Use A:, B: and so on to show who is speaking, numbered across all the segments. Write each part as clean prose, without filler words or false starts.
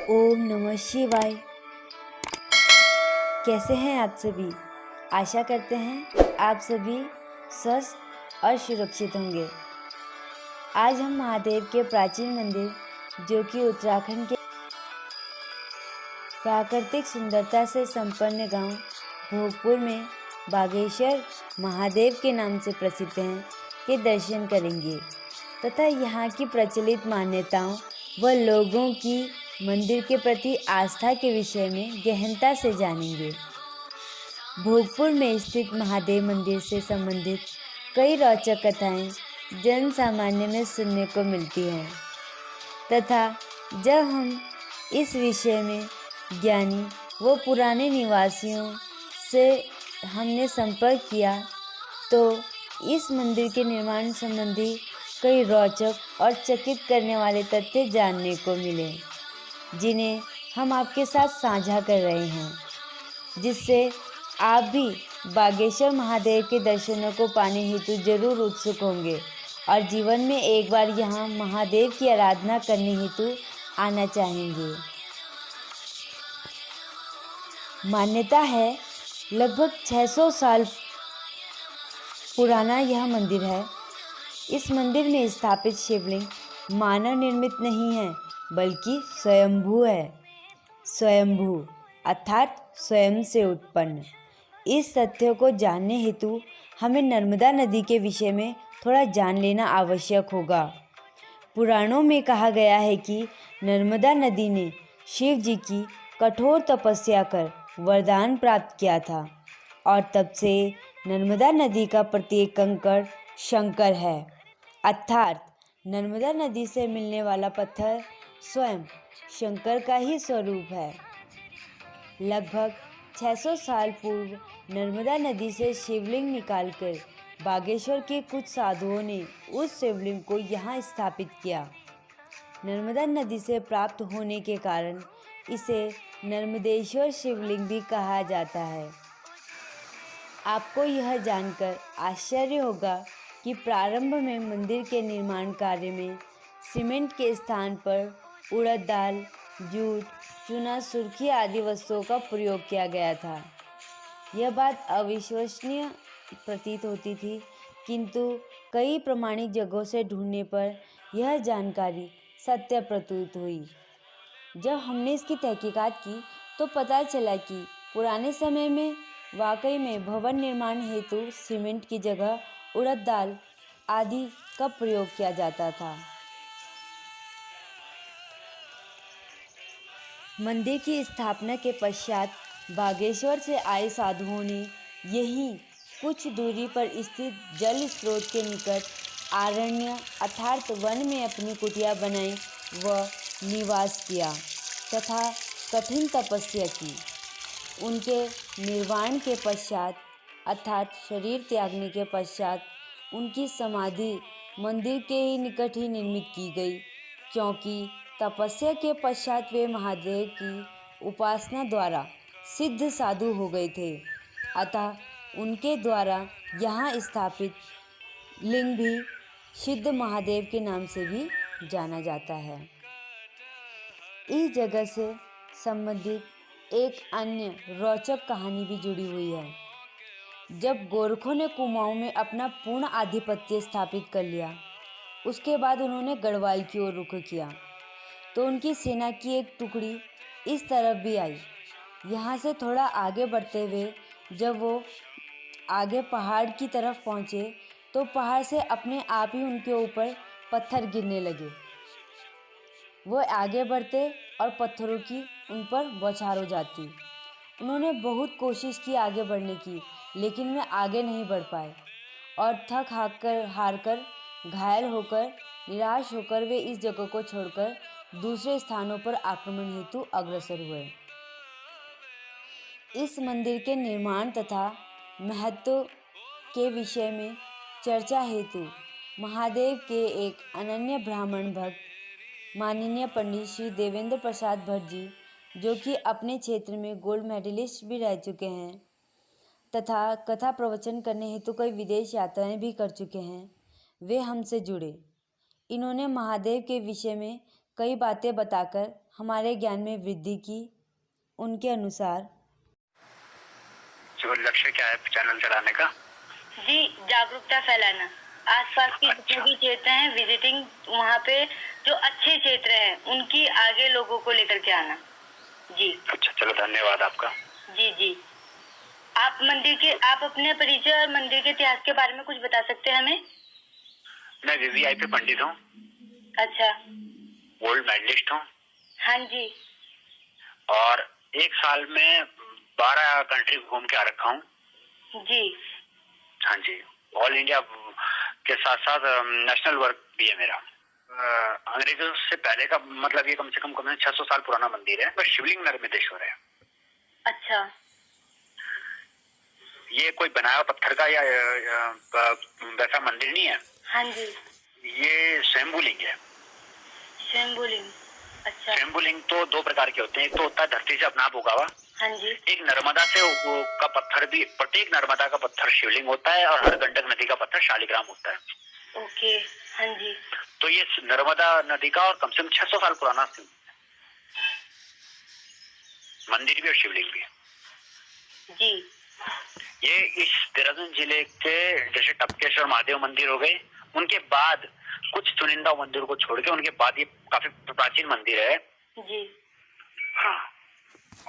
A: ओम नमः शिवाय। कैसे हैं आप सभी? आशा करते हैं आप सभी स्वस्थ और सुरक्षित होंगे। आज हम महादेव के प्राचीन मंदिर जो कि उत्तराखंड के प्राकृतिक सुंदरता से संपन्न गांव भोगपुर में बागेश्वर महादेव के नाम से प्रसिद्ध हैं के दर्शन करेंगे तथा यहाँ की प्रचलित मान्यताओं व लोगों की मंदिर के प्रति आस्था के विषय में गहनता से जानेंगे। भोगपुर में स्थित महादेव मंदिर से संबंधित कई रोचक कथाएं जन सामान्य में सुनने को मिलती हैं तथा जब हम इस विषय में ज्ञानी व पुराने निवासियों से हमने संपर्क किया तो इस मंदिर के निर्माण संबंधी कई रोचक और चकित करने वाले तथ्य जानने को मिले, जिन्हें हम आपके साथ साझा कर रहे हैं, जिससे आप भी बागेश्वर महादेव के दर्शनों को पाने हेतु जरूर उत्सुक होंगे और जीवन में एक बार यहाँ महादेव की आराधना करने हेतु आना चाहेंगे। मान्यता है लगभग 600 साल पुराना यह मंदिर है। इस मंदिर में स्थापित शिवलिंग मानव निर्मित नहीं है बल्कि स्वयंभू है। स्वयंभू अर्थात स्वयं से उत्पन्न। इस तथ्य को जानने हेतु हमें नर्मदा नदी के विषय में थोड़ा जान लेना आवश्यक होगा। पुराणों में कहा गया है कि नर्मदा नदी ने शिव जी की कठोर तपस्या कर वरदान प्राप्त किया था और तब से नर्मदा नदी का प्रत्येक कंकड़ शंकर है, अर्थात नर्मदा नदी से मिलने वाला पत्थर स्वयं शंकर का ही स्वरूप है। लगभग 600 साल पूर्व नर्मदा नदी से शिवलिंग निकालकर बागेश्वर के कुछ साधुओं ने उस शिवलिंग को यहाँ स्थापित किया। नर्मदा नदी से प्राप्त होने के कारण इसे नर्मदेश्वर शिवलिंग भी कहा जाता है। आपको यह जानकर आश्चर्य होगा कि प्रारंभ में मंदिर के निर्माण कार्य में सीमेंट के स्थान पर उड़द दाल, जूट, चूना, सुर्खी आदि वस्तुओं का प्रयोग किया गया था। यह बात अविश्वसनीय प्रतीत होती थी, किंतु कई प्रमाणिक जगहों से ढूंढने पर यह जानकारी सत्य प्रतीत हुई। जब हमने इसकी तहकीकात की तो पता चला कि पुराने समय में वाकई में भवन निर्माण हेतु सीमेंट की जगह उड़द दाल आदि का प्रयोग किया जाता था। मंदिर की स्थापना के पश्चात बागेश्वर से आए साधुओं ने यहीं कुछ दूरी पर स्थित जल स्रोत के निकट आरण्य अर्थात वन में अपनी कुटिया बनाई व निवास किया तथा कठिन तपस्या की। उनके निर्वाण के पश्चात अर्थात शरीर त्यागने के पश्चात उनकी समाधि मंदिर के ही निकट ही निर्मित की गई, क्योंकि तपस्या के पश्चात वे महादेव की उपासना द्वारा सिद्ध साधु हो गए थे। अतः उनके द्वारा यहाँ स्थापित लिंग भी सिद्ध महादेव के नाम से भी जाना जाता है। इस जगह से संबंधित एक अन्य रोचक कहानी भी जुड़ी हुई है। जब गोरखों ने कुमाऊं में अपना पूर्ण आधिपत्य स्थापित कर लिया, उसके बाद उन्होंने गढ़वाल की ओर रुख किया तो उनकी सेना की एक टुकड़ी इस तरफ भी आई। यहाँ से थोड़ा आगे बढ़ते हुए जब वो आगे पहाड़ की तरफ पहुँचे तो पहाड़ से अपने आप ही उनके ऊपर पत्थर गिरने लगे। वो आगे बढ़ते और पत्थरों की उन पर बौछार हो जाती। उन्होंने बहुत कोशिश की आगे बढ़ने की, लेकिन वे आगे नहीं बढ़ पाए और थक हार कर घायल होकर निराश होकर वे इस जगह को छोड़कर दूसरे स्थानों पर आक्रमण हेतु अग्रसर हुए। इस मंदिर के निर्माण तथा महत्व के विषय में चर्चा हेतु महादेव के एक अनन्य ब्राह्मण भक्त माननीय पंडित श्री देवेंद्र प्रसाद भट्ट जी, जो कि अपने क्षेत्र में गोल्ड मेडलिस्ट भी रह चुके हैं तथा कथा प्रवचन करने हेतु कई विदेश यात्राएं भी कर चुके हैं, वे हमसे जुड़े। इन्होंने महादेव के विषय में कई बातें बताकर हमारे ज्ञान में वृद्धि की। उनके अनुसार
B: जो लक्ष्य क्या है चैनल चलाने का?
C: जी, जागरूकता फैलाना। आसपास के जितने भी क्षेत्र हैं, विजिटिंग वहाँ पे जो अच्छे क्षेत्र हैं उनकी आगे लोगों को लेकर के आना। जी
B: अच्छा, चलो धन्यवाद आपका।
C: जी जी। आप अपने परिचय और मंदिर के इतिहास के बारे में कुछ बता सकते हैं हमें?
B: मैं वीवीआईपी पंडित हूँ,
C: अच्छा,
B: गोल्ड मेडलिस्ट हूँ
C: हाँ जी,
B: और एक साल में 12 कंट्री घूम के आ रखा हूँ।
C: जी
B: हाँ जी, ऑल इंडिया के साथ साथ नेशनल वर्क भी है मेरा। अंग्रेजों से पहले का मतलब ये कम से कम 600 साल पुराना मंदिर है, बस शिवलिंग नर्मदेश्वर है।
C: अच्छा,
B: ये कोई बनाया पत्थर का या वैसा मंदिर नहीं है।
C: हाँ जी,
B: ये स्वयंभूलिंग है।
C: स्वयंभूलिंग। अच्छा,
B: स्वयंभूलिंग तो दो प्रकार के होते हैं, एक तो होता है धरती से अपना आप उगा हुआ,
C: हाँ जी,
B: एक नर्मदा से का पत्थर भी। प्रत्येक नर्मदा का पत्थर शिवलिंग होता है और हर गंडक नदी का पत्थर शालिग्राम होता है।
C: ओके, हाँ जी।
B: तो ये नर्मदा नदी का और कम से कम 600 साल पुराना मंदिर भी और शिवलिंग भी।
C: जी,
B: ये इस देहरादून जिले के जैसे टपकेश्वर महादेव मंदिर हो गए, उनके बाद कुछ चुनिंदा मंदिरों को छोड़ के उनके बाद ये काफी प्राचीन मंदिर है।
C: जी,
B: हाँ,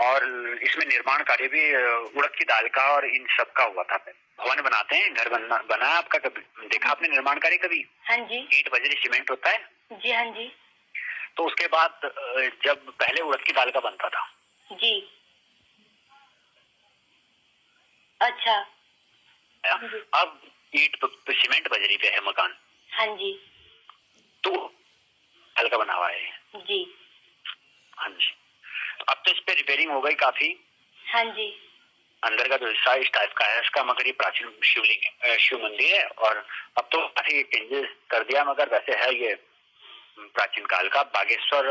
B: और इसमें निर्माण कार्य भी उड़द की दाल का और इन सब का हुआ था। भवन बनाते हैं, घर बना आपका कभी देखा आपने निर्माण कार्य कभी?
C: हाँ जी,
B: ईंट बजरी सीमेंट होता है।
C: जी, हाँ जी,
B: तो उसके बाद जब पहले उड़द की दाल का बनता था।
C: जी, अच्छा,
B: अब ईंट सीमेंट बजरी पे है मकान।
C: हाँ जी,
B: तो दाल का बना हुआ है।
C: जी,
B: हाँ जी, अब तो इस पे रिपेयरिंग हो गई काफी।
C: हाँ जी,
B: अंदर का जो हिस्सा इस टाइप का है इसका, मगर ये प्राचीन शिव मंदिर है और अब तो काफी चेंजेस कर दिया, मगर वैसे है ये प्राचीन काल का। बागेश्वर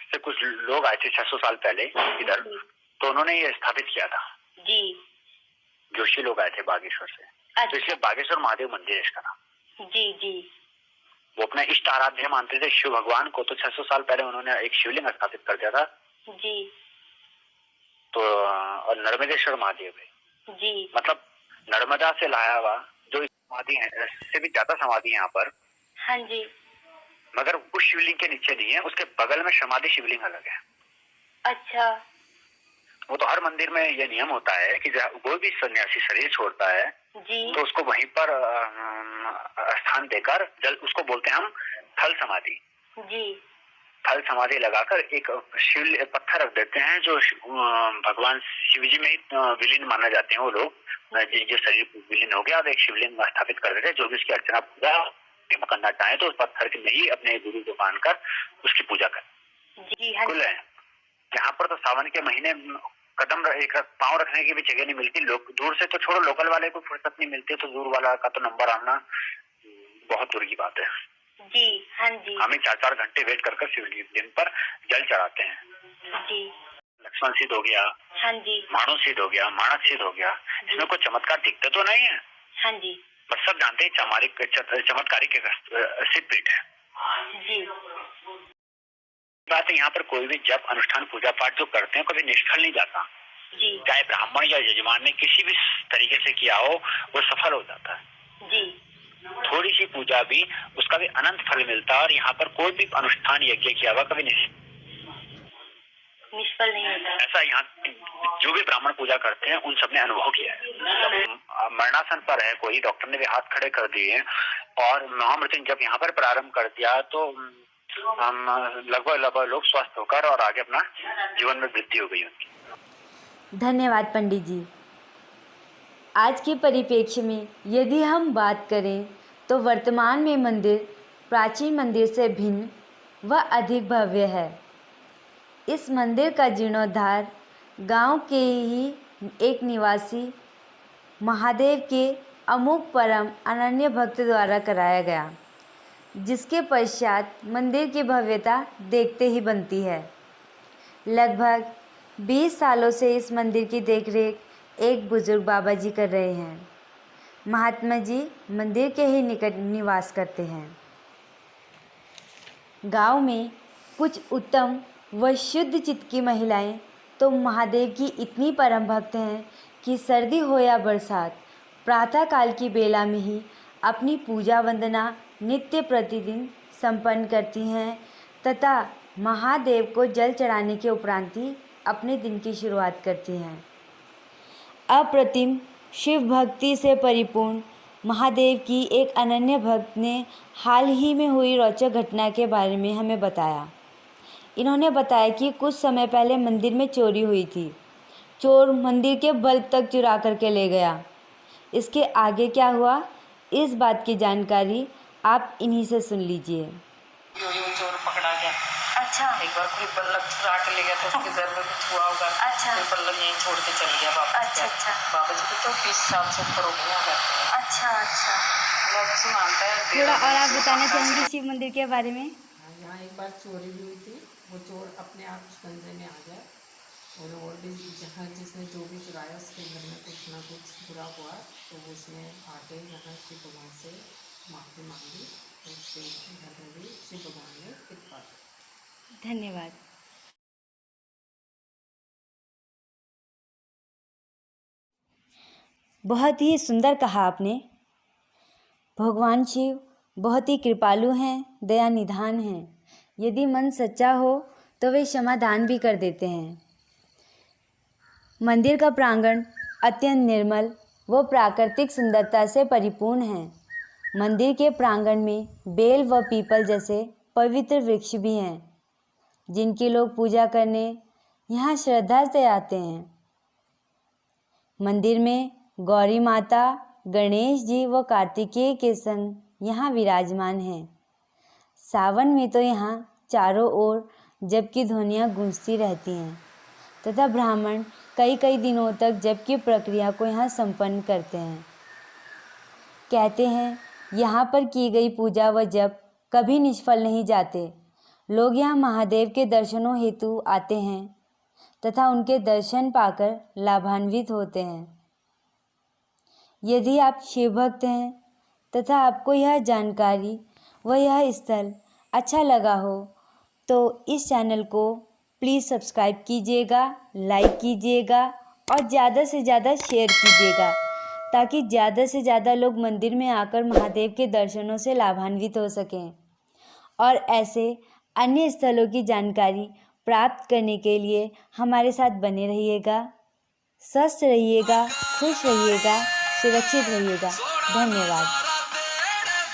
B: से कुछ लोग आए थे 600 साल पहले इधर, तो उन्होंने ये स्थापित किया था।
C: जी,
B: जोशी लोग आए थे बागेश्वर से।
C: अच्छा,
B: तो इसलिए बागेश्वर महादेव मंदिर है इसका नाम।
C: जी जी,
B: वो अपना इष्ट आराध्य मानते थे शिव भगवान को, तो 600 साल पहले उन्होंने एक शिवलिंग स्थापित कर दिया था।
C: जी,
B: तो और नर्मदेश्वर महादेव है
C: जी,
B: मतलब नर्मदा से लाया हुआ जो समाधि है, इससे भी ज्यादा समाधि है यहाँ पर।
C: हाँ जी,
B: मगर उस शिवलिंग के नीचे नहीं है, उसके बगल में समाधि शिवलिंग अलग है।
C: अच्छा,
B: वो तो हर मंदिर में ये नियम होता है कि कोई भी सन्यासी शरीर छोड़ता है
C: जी,
B: तो उसको वहीं पर स्थान देकर जल उसको बोलते हैं हम थल समाधि।
C: जी,
B: थल समाधि लगाकर एक शिव पत्थर रख देते हैं जो भगवान शिव जी में ही विलीन माना जाते हैं वो लोग। जो शरीर विलीन हो गया और एक शिवलिंग स्थापित कर देते हैं, जो भी उसकी अर्चना पूजा करना चाहे तो उस पत्थर में ही अपने गुरु को मानकर उसकी पूजा कर।
C: जी, हाँ,
B: कुल है यहाँ पर तो सावन के महीने कदम एक पाँव रखने की भी जगह नहीं मिलती। लोग दूर से तो छोड़ो, लोकल वाले को फुर्सत नहीं मिलती, तो दूर वाला का तो नंबर आना बहुत दूर की बात है।
C: जी, हाँ जी,
B: हमें 4-4 घंटे वेट कर शिवलिंग पर जल चढ़ाते हैं।
C: जी,
B: लक्ष्मण सिद्ध हो गया,
C: हाँ जी,
B: माणो सिद्ध हो गया, मानस सिद्ध हो गया, इसमें कोई चमत्कार दिखते तो नहीं है।
C: हाँ जी,
B: बस सब जानते हैं चमत्कारिक सिद्ध पीठ है।
C: जी,
B: बात है यहाँ पर कोई भी जब अनुष्ठान पूजा पाठ जो करते हैं कभी निष्फल नहीं जाता।
C: जी,
B: चाहे ब्राह्मण या यजमान ने किसी भी तरीके से किया हो वो सफल हो जाता है।
C: जी,
B: थोड़ी सी पूजा भी उसका भी अनंत फल मिलता है और यहाँ पर कोई भी अनुष्ठान यज्ञ किया हुआ कभी
C: निष्फल नहीं होता।
B: ऐसा यहाँ जो भी ब्राह्मण पूजा करते हैं उन सबने अनुभव किया है। मरणासन पर है कोई, डॉक्टर ने भी हाथ खड़े कर दिए और महामृत्युंजय जब यहाँ पर प्रारंभ कर दिया तो हम लगभग लोग स्वस्थ होकर और आगे अपना जीवन में वृद्धि हो गई उनकी।
A: धन्यवाद पंडित जी। आज के परिप्रेक्ष्य में यदि हम बात करें तो वर्तमान में मंदिर प्राचीन मंदिर से भिन्न व अधिक भव्य है। इस मंदिर का जीर्णोद्धार गांव के ही एक निवासी महादेव के अमुक परम अनन्य भक्त द्वारा कराया गया, जिसके पश्चात मंदिर की भव्यता देखते ही बनती है। लगभग 20 सालों से इस मंदिर की देखरेख एक बुजुर्ग बाबा जी कर रहे हैं। महात्मा जी मंदिर के ही निकट निवास करते हैं। गांव में कुछ उत्तम व शुद्ध चित्त की महिलाएं तो महादेव की इतनी परम भक्त हैं कि सर्दी हो या बरसात प्रातःकाल की बेला में ही अपनी पूजा वंदना नित्य प्रतिदिन संपन्न करती हैं तथा महादेव को जल चढ़ाने के उपरांत ही अपने दिन की शुरुआत करती हैं। अप्रतिम शिव भक्ति से परिपूर्ण महादेव की एक अनन्य भक्त ने हाल ही में हुई रोचक घटना के बारे में हमें बताया। इन्होंने बताया कि कुछ समय पहले मंदिर में चोरी हुई थी। चोर मंदिर के बल्ब तक चुरा करके ले गया। इसके आगे क्या हुआ, इस बात की जानकारी आप इन्हीं से सुन लीजिए।
D: चोर पकड़ा गया।
C: अच्छा।
D: एक बार कोई बल्लभ चुरा के ले गया तो उसके घर में कुछ हुआ होगा।
C: अच्छा।
D: कोई बल्लभ यहीं छोड़ के चल गया बाबा।
C: अच्छा अच्छा।
D: बाबा जी को तो 20 साल से ऊपर हो गया करते हैं।
C: अच्छा अच्छा।
D: लोग से मानता है।
A: थोड़ा और आप बताना चाहेंगे शिव मंदिर के बारे में?
E: यहाँ एक बार चोरी भी हुई थी। वो चोर अपने आप शिकंजे में आ गया और भी जहाँ जिसने जो भी चुराया उसके घर में कुछ ना कुछ बुरा हुआ तो उसने आके यहाँ शिव भगवान से माफ़ी मांगी तो उसके घर में भी शिव भगवान ने कृपा की।
A: धन्यवाद। बहुत ही सुंदर कहा आपने। भगवान शिव बहुत ही कृपालु हैं, दया निधान हैं। यदि मन सच्चा हो तो वे क्षमादान भी कर देते हैं। मंदिर का प्रांगण अत्यंत निर्मल व प्राकृतिक सुंदरता से परिपूर्ण है। मंदिर के प्रांगण में बेल व पीपल जैसे पवित्र वृक्ष भी हैं जिनकी लोग पूजा करने यहाँ श्रद्धा से आते हैं। मंदिर में गौरी माता, गणेश जी व कार्तिकेय के संग यहाँ विराजमान हैं। सावन में तो यहाँ चारों ओर जप की ध्वनियाँ गूंजती रहती हैं तथा ब्राह्मण कई कई दिनों तक जप की प्रक्रिया को यहाँ संपन्न करते हैं। कहते हैं यहाँ पर की गई पूजा व जप कभी निष्फल नहीं जाते। लोग यहाँ महादेव के दर्शनों हेतु आते हैं तथा उनके दर्शन पाकर लाभान्वित होते हैं। यदि आप शिव भक्त हैं तथा आपको यह जानकारी व यह स्थल अच्छा लगा हो तो इस चैनल को प्लीज़ सब्सक्राइब कीजिएगा, लाइक कीजिएगा और ज़्यादा से ज़्यादा शेयर कीजिएगा ताकि ज़्यादा से ज़्यादा लोग मंदिर में आकर महादेव के दर्शनों से लाभान्वित हो सकें। और ऐसे अन्य स्थलों की जानकारी प्राप्त करने के लिए हमारे साथ बने रहिएगा। स्वस्थ रहिएगा, खुश रहिएगा, सुरक्षित रहिएगा। धन्यवाद।